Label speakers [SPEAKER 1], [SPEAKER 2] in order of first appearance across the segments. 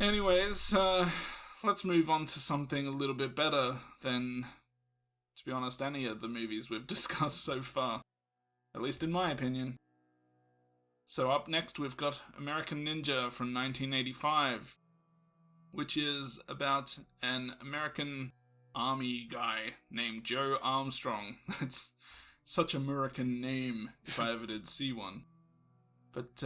[SPEAKER 1] Anyways, let's move on to something a little bit better than, to be honest, any of the movies we've discussed so far. At least in my opinion. So up next we've got American Ninja from 1985, which is about an American army guy named Joe Armstrong. That's such a American name if I ever did see one. But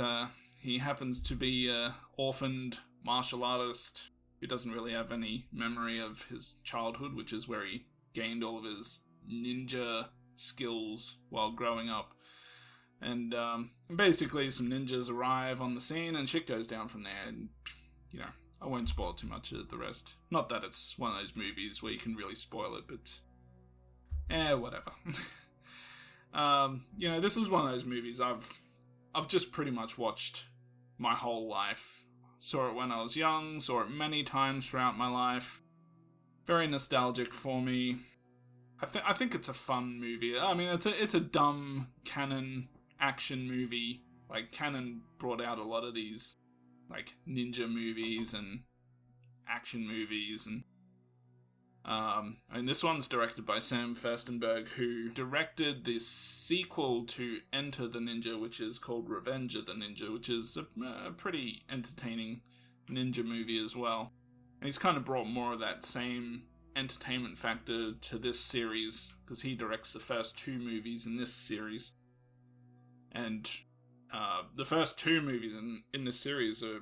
[SPEAKER 1] he happens to be an orphaned martial artist who doesn't really have any memory of his childhood, which is where he gained all of his ninja skills while growing up. And basically some ninjas arrive on the scene and shit goes down from there. And, I won't spoil too much of the rest. Not that it's one of those movies where you can really spoil it, but whatever. This is one of those movies I've just pretty much watched my whole life. Saw it when I was young, saw it many times throughout my life. Very nostalgic for me. I think it's a fun movie. I mean, it's a dumb canon action movie. Like, canon brought out a lot of these, like, ninja movies and action movies, and this one's directed by Sam Firstenberg, who directed the sequel to Enter the Ninja, which is called Revenge of the Ninja, which is a pretty entertaining ninja movie as well. And he's kind of brought more of that same entertainment factor to this series, because he directs the first two movies in this series. And the first two movies in this series are,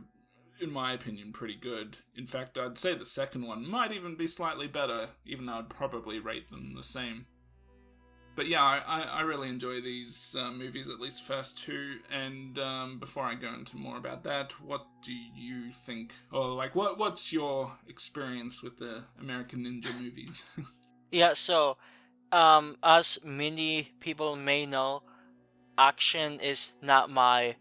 [SPEAKER 1] in my opinion, pretty good. In fact, I'd say the second one might even be slightly better, even though I'd probably rate them the same. But yeah, I really enjoy these movies, at least the first two, and before I go into more about that, what do you think, or like, what's your experience with the American Ninja movies?
[SPEAKER 2] Yeah, so as many people may know, action is not my.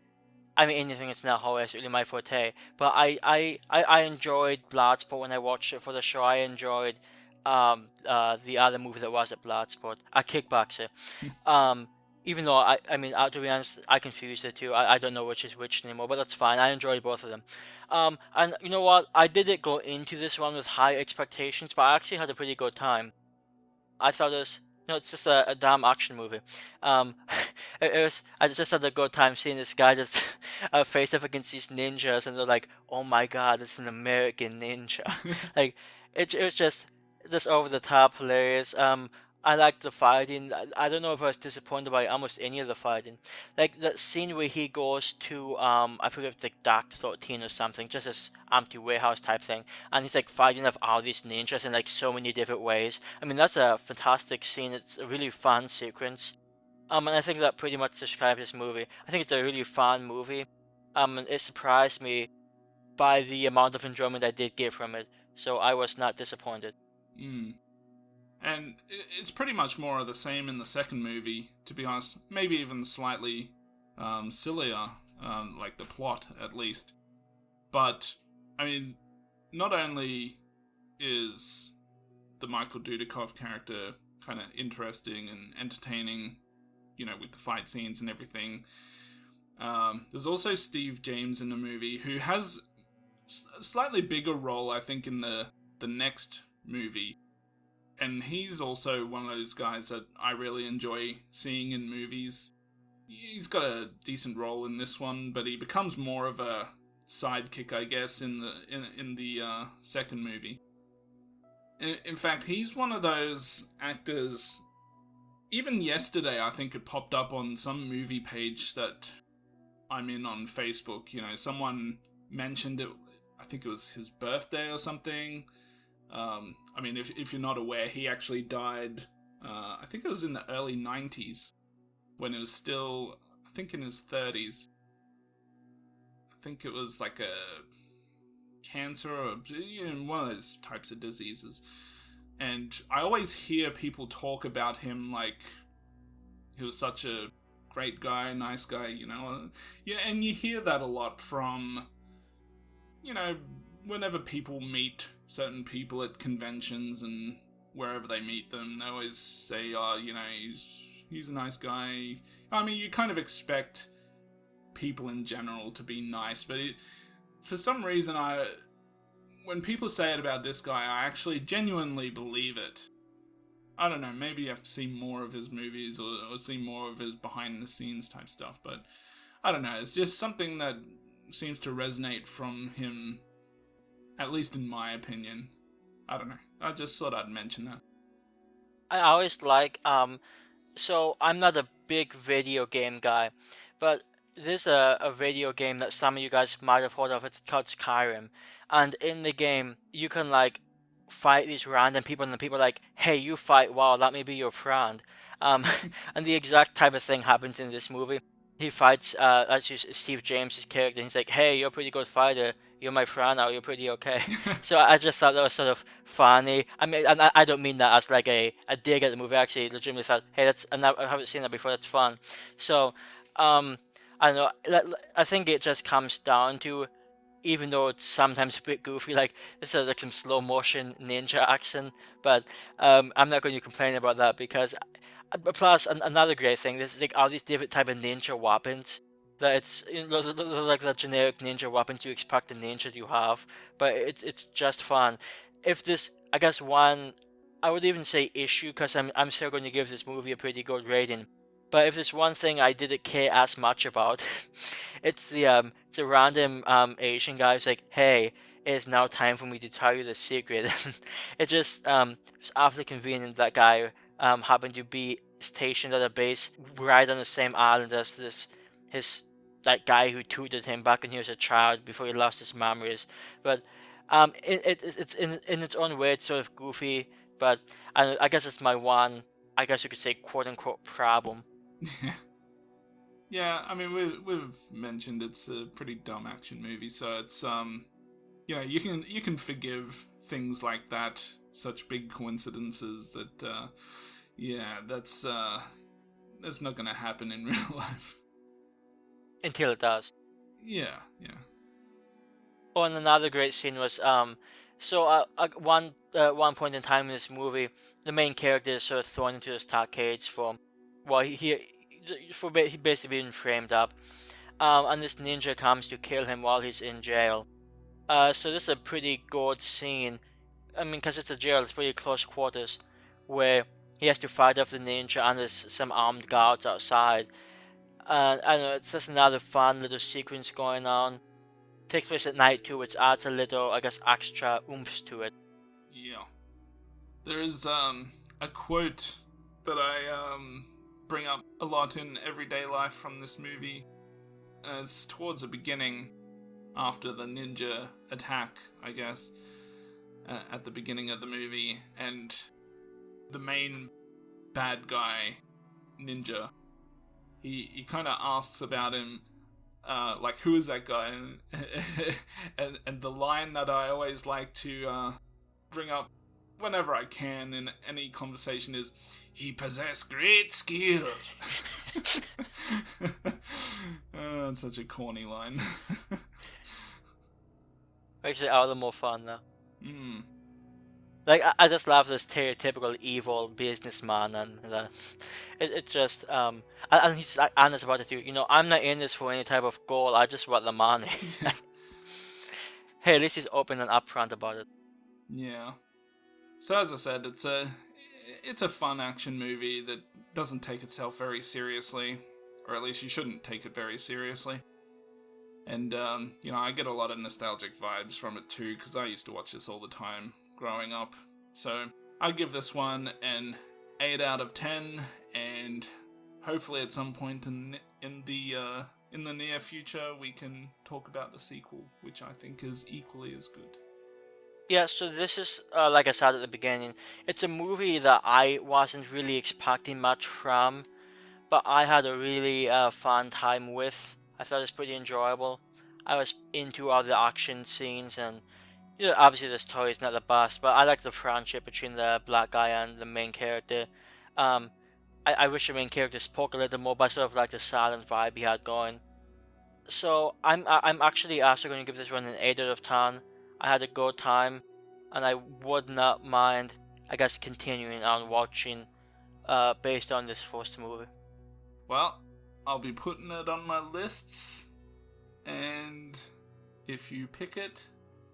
[SPEAKER 2] I mean, anything is not always really my forte. But I enjoyed Bloodsport when I watched it for the show. I enjoyed the other movie that was at Bloodsport, a Kickboxer. Even though I mean, to be honest, I confused the two. I don't know which is which anymore, but that's fine. I enjoyed both of them. And you know what? I didn't go into this one with high expectations, but I actually had a pretty good time. I thought it was, it's just a damn action movie. Um, I just had a good time seeing this guy just face off against these ninjas, and they're like, oh my god, it's an American ninja. Like, it was just over the top hilarious. I liked the fighting. I don't know if I was disappointed by almost any of the fighting. Like that scene where he goes to I forget if it's like Dock 13 or something, just this empty warehouse type thing, and he's like fighting off all these ninjas in like so many different ways. I mean, that's a fantastic scene. It's a really fun sequence. And I think that pretty much describes this movie. I think it's a really fun movie. And it surprised me by the amount of enjoyment I did get from it. So I was not disappointed.
[SPEAKER 1] Mm. And it's pretty much more of the same in the second movie, to be honest. Maybe even slightly sillier, like the plot at least. But, I mean, not only is the Michael Dudikoff character kind of interesting and entertaining, with the fight scenes and everything, there's also Steve James in the movie, who has a slightly bigger role, I think, in the next movie. And he's also one of those guys that I really enjoy seeing in movies. He's got a decent role in this one, but he becomes more of a sidekick, I guess, in the second movie. In fact, he's one of those actors. Even yesterday, I think it popped up on some movie page that I'm in on Facebook. Someone mentioned it. I think it was his birthday or something. I mean, if you're not aware, he actually died, I think it was in the early 90s, when he was still, I think in his 30s. I think it was like a cancer or one of those types of diseases. And I always hear people talk about him like he was such a great guy, nice guy, Yeah, and you hear that a lot from, whenever people meet certain people at conventions and wherever they meet them, they always say, oh, he's a nice guy. I mean, you kind of expect people in general to be nice, but for some reason, when people say it about this guy, I actually genuinely believe it. I don't know, maybe you have to see more of his movies or see more of his behind the scenes type stuff, but I don't know, it's just something that seems to resonate from him, at least in my opinion. I don't know, I just thought I'd mention that.
[SPEAKER 2] I always like so I'm not a big video game guy, but there's a video game that some of you guys might have heard of. It's called Skyrim, and in the game you can like fight these random people, and the people are like, "Hey, you fight well. Let me be your friend." Um, and the exact type of thing happens in this movie. He fights as Steve James' character. And he's like, "Hey, you're a pretty good fighter. You're my friend now. You're pretty okay." So I just thought that was sort of funny. I mean, and I don't mean that as like a dig at the movie. I actually legitimately thought, "Hey, I haven't seen that before. That's fun." So, I don't know. I think it just comes down to, even though it's sometimes a bit goofy, like this is like some slow motion ninja action, but I'm not going to complain about that because plus another great thing, there's like all these different type of ninja weapons that it's, those are like the generic ninja weapons you expect a ninja to have, but it's just fun. If this, I guess one, I would even say issue, because I'm still going to give this movie a pretty good rating. But if there's one thing I didn't care as much about, it's the random Asian guy who's like, "Hey, it's now time for me to tell you the secret." It just it's awfully convenient that guy happened to be stationed at a base right on the same island as his that guy who tutored him back when he was a child before he lost his memories. But it's in its own way, it's sort of goofy. But I guess it's my one, I guess you could say, quote unquote problem.
[SPEAKER 1] Yeah, I mean, we've mentioned it's a pretty dumb action movie, so it's you can forgive things like that, such big coincidences that that's not gonna happen in real life.
[SPEAKER 2] Until it does.
[SPEAKER 1] Yeah.
[SPEAKER 2] Oh, and another great scene was one point in time in this movie, the main character is sort of thrown into the stockades for, well, he basically being framed up, and this ninja comes to kill him while he's in jail. So this is a pretty good scene. I mean, because it's a jail, it's pretty close quarters, where he has to fight off the ninja and there's some armed guards outside. And I don't know, it's just another fun little sequence going on. Takes place at night too, which adds a little, I guess, extra oomph to it.
[SPEAKER 1] Yeah. There is a quote that I bring up a lot in everyday life from this movie. It's towards the beginning, after the ninja attack, I guess, at the beginning of the movie, and the main bad guy, ninja, he kind of asks about him, like, who is that guy? And the line that I always like to bring up whenever I can in any conversation is, "He possessed great skills." It's such a corny line.
[SPEAKER 2] Makes it all the more fun though.
[SPEAKER 1] Mm.
[SPEAKER 2] Like I just love this stereotypical evil businessman, and it just and he's like honest about it too. I'm not in this for any type of goal. I just want the money. Hey, at least he's open and upfront about it.
[SPEAKER 1] Yeah. So as I said, it's a fun action movie that doesn't take itself very seriously, or at least you shouldn't take it very seriously. And I get a lot of nostalgic vibes from it too, because I used to watch this all the time growing up. So I give this one an 8 out of 10, and hopefully at some point in the near future we can talk about the sequel, which I think is equally as good.
[SPEAKER 2] Yeah, so this is, like I said at the beginning, it's a movie that I wasn't really expecting much from, but I had a really fun time with. I thought it was pretty enjoyable. I was into all the action scenes, and obviously the story is not the best, but I like the friendship between the black guy and the main character. I wish the main character spoke a little more, but I sort of like the silent vibe he had going. So I'm actually also going to give this one an 8 out of 10. I had a good time, and I would not mind, I guess, continuing on watching based on this first movie.
[SPEAKER 1] Well, I'll be putting it on my lists, and if you pick it,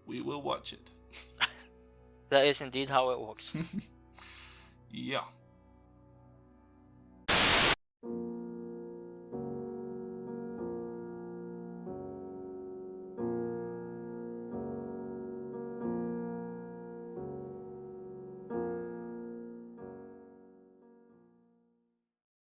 [SPEAKER 1] we will watch it.
[SPEAKER 2] That is indeed how it works.
[SPEAKER 1] Yeah.